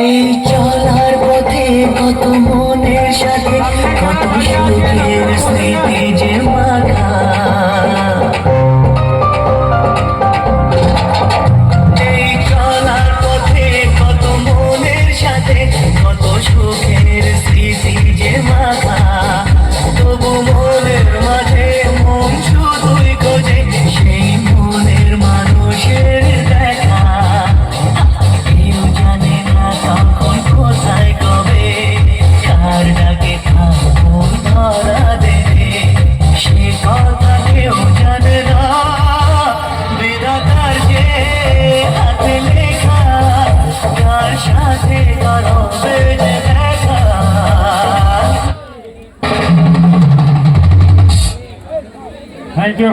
এই চলার পথে কত মনের সাথে কত সুখের স্মৃতি যে মাখা। এই চলার পথে কত মনের সাথে কত সুখের স্মৃতি যে মাখা। তবু মনের মাঝে মন শুধুই খোঁজে সেই মনের মানুষের দেখা। কেউ জানে না কখন কোথায় কবে কার ডাকে ঠাকুর ধরা দেবে, সে কথা কেউ জানে না। বিধাতার যে হাতে লেখা কার সাথে করবে যে দেখা। Thank you.